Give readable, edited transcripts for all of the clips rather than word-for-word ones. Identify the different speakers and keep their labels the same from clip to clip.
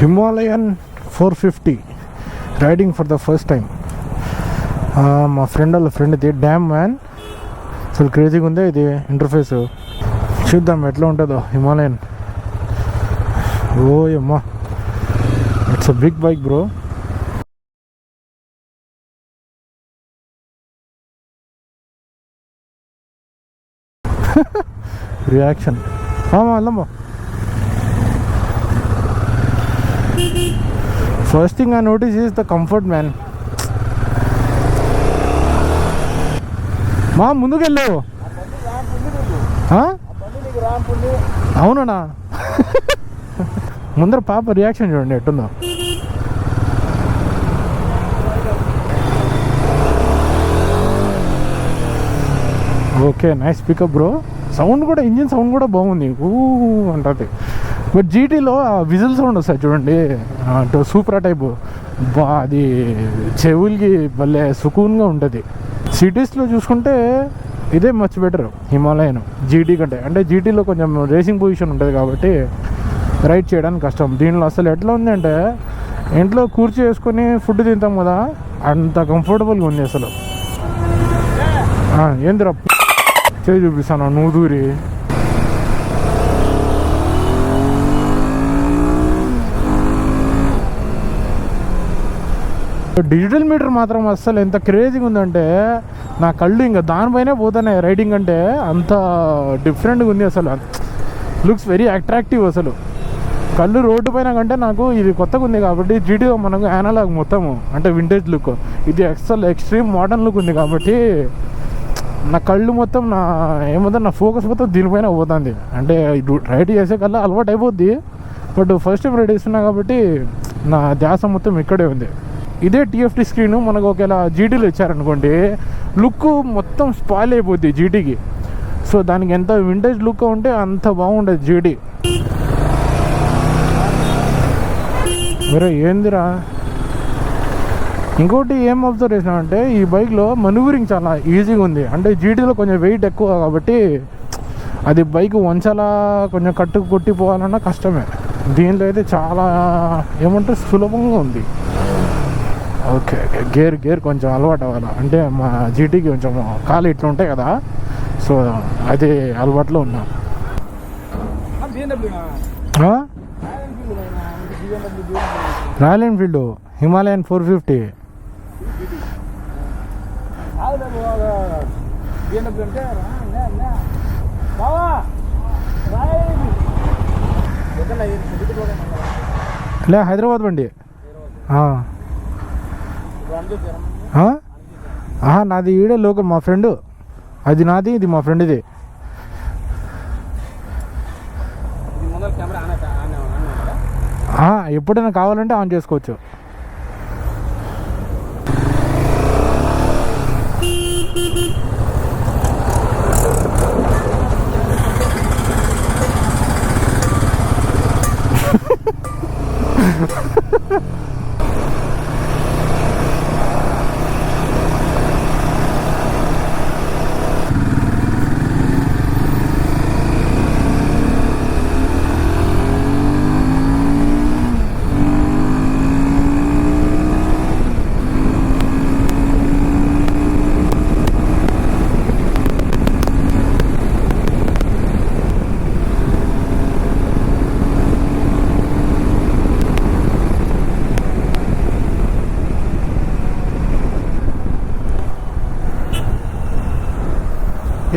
Speaker 1: Himalayan 450 riding for the first time. మా friend ఇది dam man, అసలు క్రేజీగా ఉంది ఇది ఇంటర్ఫేస్. చూద్దాం ఎట్లా ఉంటుందో హిమాలయన్. ఓ అమ్మా, it's a big bike bro. Reaction వెళ్ళమ్మా. First thing I notice is the comfort man. మా ముందుకెళ్ళు. అవునా? ముందర పాప రియాక్షన్ చూడండి ఎట్టుందో. Okay, nice pickup bro. Sound కూడా, ఇంజిన్ సౌండ్ కూడా బాగుంది, ఊ అంటుంది. బట్ జీటీలో విజిల్ సౌండ్ వస్తాయి చూడండి, సూపర్ టైపు. అది చెవులకి భలే సుకూన్గా ఉంటుంది. సిటీస్లో చూసుకుంటే ఇదే మచ్ బెటర్ హిమాలయన్ జీటీ కంటే. అంటే జీటీలో కొంచెం రేసింగ్ పొజిషన్ ఉంటుంది కాబట్టి రైడ్ చేయడానికి కష్టం. దీనిలో అసలు ఎట్లా ఉంది అంటే, ఇంట్లో కూర్చో వేసుకొని ఫుడ్ తింటాం కదా, అంత కంఫర్టబుల్గా ఉంది అసలు. ఏందిరా చేయి చూపిస్తాను నువ్వు దూరి. డిజిటల్ మీటర్ మాత్రం అస్సలు ఎంత క్రేజీగా ఉందంటే, నా కళ్ళు ఇంకా దానిపైనే పోతానే రైడింగ్ అంటే. అంత డిఫరెంట్గా ఉంది అసలు. లుక్స్ వెరీ అట్రాక్టివ్ అసలు. కళ్ళు రోడ్డు పైన కంటే నాకు ఇది కొత్తగా ఉంది కాబట్టి జీటీలో మనకు యానలాగ్ మొత్తము అంటే వింటేజ్ లుక్. ఇది ఎక్స్ట్రీమ్ మోడర్న్ లుక్ ఉంది కాబట్టి నా కళ్ళు మొత్తం నా ఫోకస్ మొత్తం దీనిపైన పోతుంది. అంటే రైడ్ చేసే కల్లా అలవాటు అయిపోద్ది, బట్ ఫస్ట్ టైం రైడ్ చేస్తున్నా కాబట్టి నా ధ్యాస మొత్తం ఇక్కడే ఉంది. ఇదే టీఎఫ్టీ స్క్రీన్ మనకు ఒకవేళ జీటీలో ఇచ్చారనుకోండి, లుక్ మొత్తం స్పాయిల్ అయిపోద్ది జీటీకి. సో దానికి ఎంత వింటేజ్ లుక్ ఉంటే అంత బాగుండేది జీటీ. వేరే ఏందిరా. ఇంకోటి ఏం అబ్జర్వ్ చేసినా అంటే, ఈ బైక్లో మనూవరింగ్ చాలా ఈజీగా ఉంది. అంటే జీటీలో కొంచెం వెయిట్ ఎక్కువ కాబట్టి అది బైక్ వంచలా కొంచెం కొట్టిపోవాలన్నా కష్టమే. దీనిలో అయితే చాలా ఏమంటే సులభంగా ఉంది. ఓకే, గేర్ కొంచెం అలవాటు అవ్వాలి. అంటే మా జీటీకి కొంచెం కాలు ఇట్లా ఉంటాయి కదా, సో అది అలవాట్లో ఉన్నా. Royal Enfield Himalayan 450. లే హైదరాబాద్ బండి. నాది ఈడే లోకల్, మా ఫ్రెండ్. అది నాది, ఇది మా ఫ్రెండ్ది. ఎప్పుడైనా కావాలంటే ఆన్ చేసుకోవచ్చు.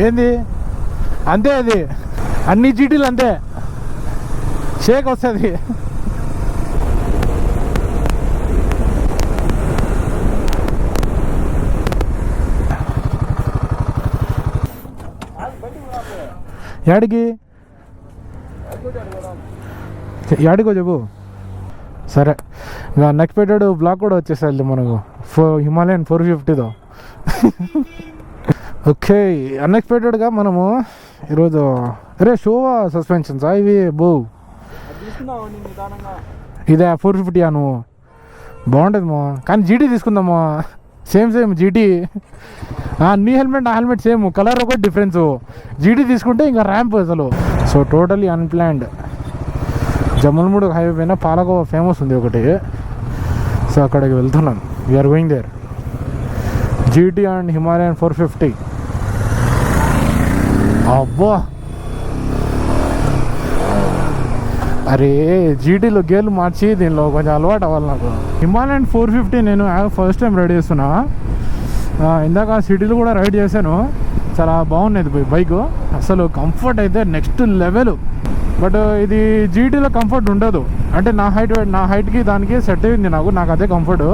Speaker 1: ఏంది అంతే, అది అన్ని జీటీలు అంతే, షేక్ వస్తుంది. యాడికో చెప్పు. సరే, ఇంకా నెక్స్ట్ పెట్టాడు బ్లాక్ కూడా వచ్చేసాలి మనకు హిమాలయన్ 450తో. ఓకే, అన్ఎక్స్పెక్టెడ్గా మనము ఈరోజు షోవా సస్పెన్షన్సా ఇవి బో. ఇదే 450 నువ్వు బాగుంటుంది మా. కానీ జీటీ తీసుకుందామా, సేమ్ జీటీ. నీ హెల్మెట్ నా హెల్మెట్ సేమ్, కలర్ ఒకటి డిఫరెన్స్. జీటీ తీసుకుంటే ఇంకా ర్యాంప్ అసలు. So totally unplanned Jammalamadugu highway పైన పాలకోవా ఫేమస్ ఉంది ఒకటి. సో అక్కడికి వెళ్తున్నాను. We're going there. GT and Himalayan 450. అబ్బా అరే జీటీలో గేర్లు మార్చి దీనిలో కొంచెం అలవాటు అవ్వాలి నాకు. హిమాలయన్ 450 నేను ఫస్ట్ టైం రైడ్ చేస్తున్నా. ఇందాక సిటీలో కూడా రైడ్ చేశాను. చాలా బాగున్నది బైక్. అసలు కంఫర్ట్ అయితే నెక్స్ట్ లెవెల్. బట్ ఇది జీటీలో కంఫర్ట్ ఉండదు. అంటే నా హైట్కి దానికి సెట్ అయింది నాకు అదే కంఫర్ట్.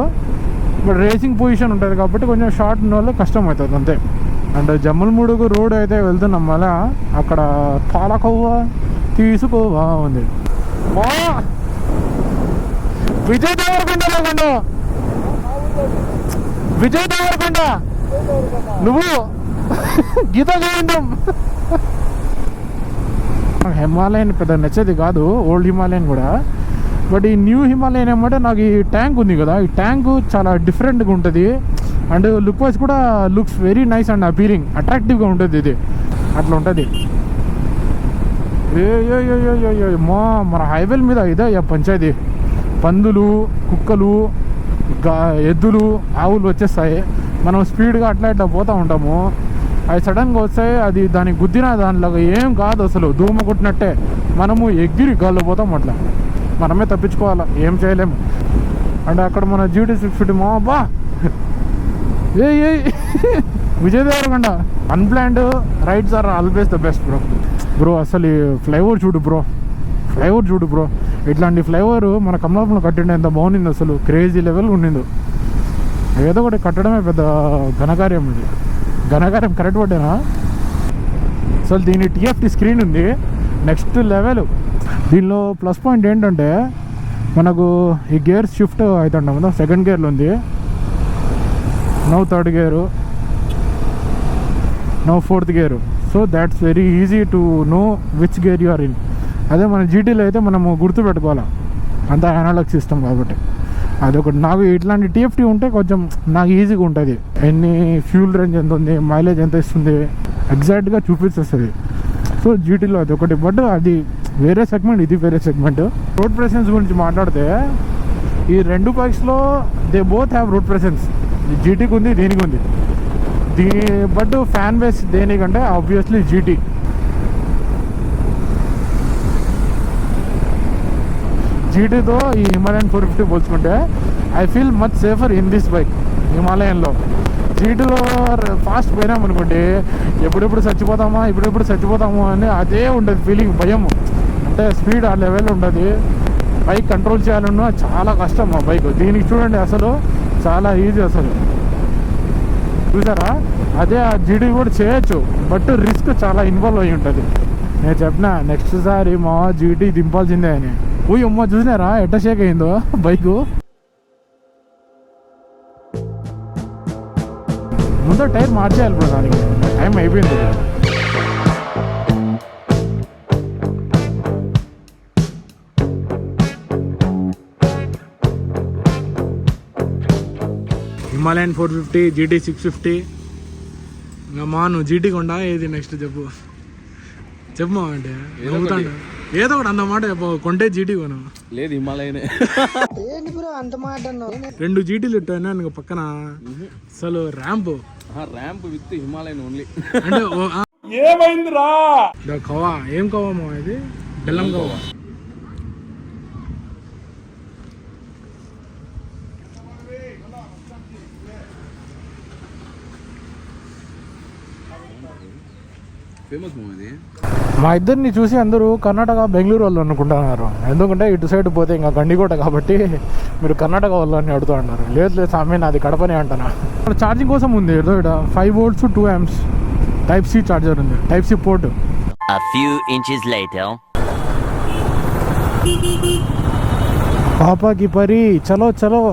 Speaker 1: బట్ రేసింగ్ పొజిషన్ ఉంటుంది కాబట్టి కొంచెం షార్ట్ ఉన్న వాళ్ళు కష్టం అవుతుంది అంతే. అండ్ జమ్మలమూడుకు రోడ్ అయితే వెళ్తున్నాం. మళ్ళీ అక్కడ పాలకోవా తీసుకోవా ఉంది. విజయ్ దేవరకొండ విజయ్ దేవరకొండ నువ్వు గీతా గోవిందం. హిమాలయన్ పెద్ద నచ్చేది కాదు, ఓల్డ్ హిమాలయన్ కూడా. బట్ ఈ న్యూ హిమాలయన్ ఏమంటే నాకు ఈ ట్యాంక్ ఉంది కదా, ఈ ట్యాంక్ చాలా డిఫరెంట్గా ఉంటుంది. అండ్ లుక్ వైజ్ కూడా looks very nice and appearing, అట్రాక్టివ్గా ఉంటుంది. ఇది అట్లా ఉంటుంది. మన హైవేల మీద ఇదే పంచాయతీ. పందులు, కుక్కలు, ఎద్దులు, ఆవులు వచ్చేస్తాయి. మనం స్పీడ్గా అట్లా ఇట్లా పోతూ ఉంటాము. అవి సడన్గా వస్తాయి. అది దానికి గుద్దిన దానిలో ఏం కాదు, అసలు ధూమ కొట్టినట్టే. మనము ఎగిరి గాల్లో పోతాం. అట్లా మనమే తప్పించుకోవాలా, ఏం చేయలేము. అంటే అక్కడ మన జీటీ 650 బా ఏ Vijay Devarakonda. Unplanned rides are always the best bro. అసలు ఈ ఫ్లైఓవర్ చూడు బ్రో. ఇట్లాంటి ఫ్లైఓవర్ మన కమలాపురంలో కట్టిండే ఎంత బాగుంది అసలు. క్రేజీ లెవెల్ ఉండింది. ఏదో ఒకటి కట్టడమే పెద్ద ఘనకార్యం. ఇది ఘనకార్యం కరెక్ట్ పడ్డానా? అసలు దీని TFT స్క్రీన్ ఉంది, నెక్స్ట్ లెవెల్. దీనిలో ప్లస్ పాయింట్ ఏంటంటే మనకు ఈ గేర్ షిఫ్ట్ అవుతుంటాం కదా. సెకండ్ గేర్లో ఉంది, now third gear, now fourth gear. So that's very easy to know which gear you are in. అదే మన జీటీలో అయితే మనము గుర్తుపెట్టుకోవాలి, అంతా అనలాగ్ సిస్టమ్ కాబట్టి. అదొకటి. నాకు ఇట్లాంటి TFT ఉంటే కొంచెం నాకు ఈజీగా ఉంటుంది. ఎన్ని ఫ్యూల్ రేంజ్ ఎంత ఉంది, మైలేజ్ ఎంత ఇస్తుంది ఎగ్జాక్ట్గా చూపిస్తుంది. సో జీటీలో అది ఒకటి. బట్ అది వేరే సెగ్మెంట్, ఇది వేరే సెగ్మెంట్. రోడ్ ప్రెసెన్స్ గురించి మాట్లాడితే ఈ రెండు బైక్స్లో they both have road presence. జీటీకి ఉంది, దీనికి ఉంది. బట్ ఫ్యాన్ బేస్ దేనికంటే ఆబ్వియస్లీ జీటీ. జీటీతో ఈ హిమాలయన్ 450 పోల్చుకుంటే I feel much safer in this bike. హిమాలయన్లో జీటీలో ఫాస్ట్ పోయినాం అనుకోండి, ఎప్పుడెప్పుడు చచ్చిపోతాము అని అదే ఉంటుంది ఫీలింగ్, భయం. అంటే స్పీడ్ ఆ లెవెల్ ఉంటుంది. బైక్ కంట్రోల్ చేయాలన్నా చాలా కష్టం ఆ బైక్. దీనికి చూడండి అసలు చాలా ఈజీ అసలు. చూసారా? అదే ఆ జీటీ కూడా చేయొచ్చు, బట్ రిస్క్ చాలా ఇన్వాల్వ్ అయి ఉంటుంది. నేను చెప్పిన నెక్స్ట్ సారి మా జీటీ దింపాల్సిందే అని. ఓయ్ అమ్మ, చూసినారా ఎట్ట షేక్ అయిందో బైకు. ముందు టైర్ మార్చేయాలి బ్రో, దానికి టైం అయిపోయింది. Himalayan 450, GT 650. ఇంకా నువ్వు జీటీ కొండా ఏది నెక్స్ట్ చెప్పు మా అంటే ఏదో ఒకటి అంత మాట చెప్పు. కొంటే జీటీ కొను.
Speaker 2: లేదు హిమాలయనే.
Speaker 1: రెండు జీటీలు ఇట్టా పక్కన. అసలు ర్యాంప్
Speaker 2: విత్ హిమాలయన్ ఓన్లీ.
Speaker 1: అంటే
Speaker 2: ఏమైందిరా?
Speaker 1: కవా ఏం కవామో ఇది? బెల్లం కవా.
Speaker 2: Famous movie.
Speaker 1: మా ఇద్దరిని చూసి అందరూ కర్ణాటక, బెంగళూరు వాళ్ళు అనుకుంటున్నారు. ఎందుకంటే ఇటు సైడ్ పోతే ఇంకా గండికోట కాబట్టి మీరు కర్ణాటక వాళ్ళు అని అడుగుతూ అన్నారు. లేదు సామి, నాది కడపనే అంటానా. ఛార్జింగ్ కోసం ఉంది ఏదో ఇక్కడ 5 volts 2 amps Type C charger ఉంది, Type C port.
Speaker 3: A few inches later.
Speaker 1: పాపాకి పరి చలో.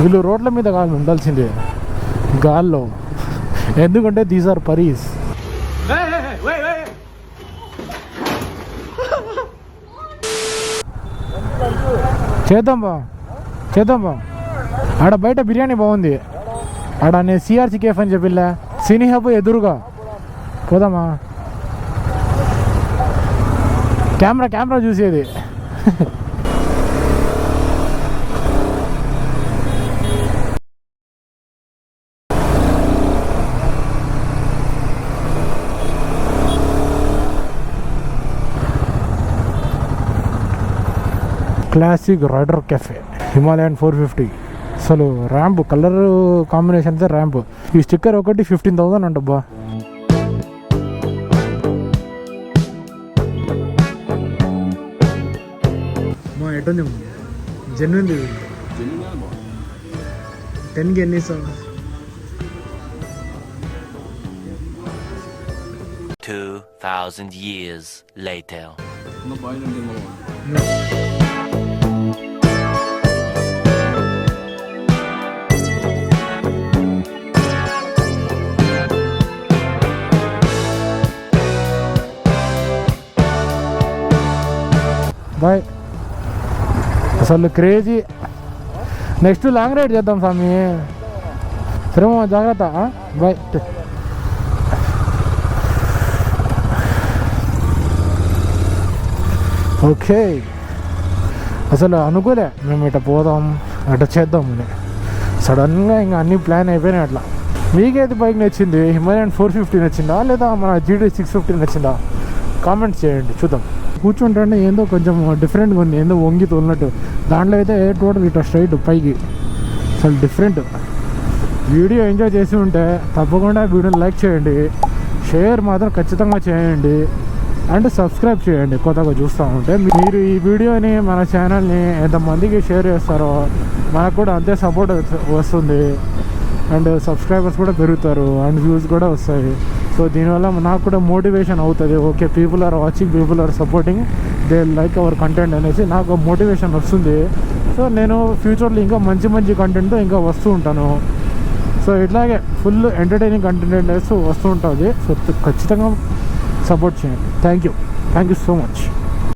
Speaker 1: వీళ్ళు రోడ్ల మీద కాదు ఉండాల్సిందే, గాల్లో. ఎందుకంటే దీస్ ఆర్ పరీస్. చేద్దాం బా. ఆడ బయట బిర్యానీ బాగుంది. ఆడ నేను CRC కేఫ్ అని చెప్పిలే, సినీ హబ్ ఎదురుగా పోదామా? కెమెరా చూసేది. Classic rider cafe Himalayan 450. అసలు ర్యాంప్ కలర్ కాంబినేషన్ అయితే ర్యాంప్. ఈ స్టిక్కర్ ఒకటి 15,000 అంటబ్బా. మా ఎటుంది జెన్యున్ 10కి ఎన్ని ఇస్తాం?
Speaker 3: 2,000 years later.
Speaker 2: బాయ్ నుండి
Speaker 1: బాయ్. అసలు క్రేజీ. నెక్స్ట్ లాంగ్ రైడ్ చేద్దాం స్వామి. సరే మా జాగ్రత్త. బాయ్. ఓకే. అసలు అనుకోలే మేము ఇట్లా పోదాం అట్లా చేద్దామని. సడన్గా ఇంకా అన్ని ప్లాన్ అయిపోయినాయి అట్లా. మీకేది బైక్ నచ్చింది? హిమాలయన్ 450 నచ్చిందా లేదా మన GT 650 నచ్చిందా? కామెంట్స్ చేయండి చూద్దాం. కూర్చుంటే ఏందో కొంచెం డిఫరెంట్గా ఉంది, ఏందో వంగి తోలినట్టు. దాంట్లో అయితే టోటల్ ఇట్లా స్ట్రైట్ పైకి. అసలు డిఫరెంట్. వీడియో ఎంజాయ్ చేసి ఉంటే తప్పకుండా వీడియోని లైక్ చేయండి, షేర్ మాత్రం ఖచ్చితంగా చేయండి, అండ్ సబ్స్క్రైబ్ చేయండి కొత్తగా చూస్తూ ఉంటే. మీరు ఈ వీడియోని మన ఛానల్ని ఎంతమందికి షేర్ చేస్తారో మనకు కూడా అంతే సపోర్ట్ వస్తుంది, అండ్ సబ్స్క్రైబర్స్ కూడా పెరుగుతారు, అండ్ వ్యూస్ కూడా వస్తాయి. సో దీనివల్ల నాకు కూడా మోటివేషన్ అవుతుంది. Okay, people are watching, people are supporting, they like our content అనేసి నాకు మోటివేషన్ వస్తుంది. సో నేను ఫ్యూచర్లో ఇంకా మంచి కంటెంట్తో ఇంకా వస్తూ ఉంటాను. సో ఇట్లాగే ఫుల్ ఎంటర్టైనింగ్ కంటెంట్ వేస్తూ వస్తూ ఉంటుంది. సో ఖచ్చితంగా సపోర్ట్ చేయండి. Thank you so much.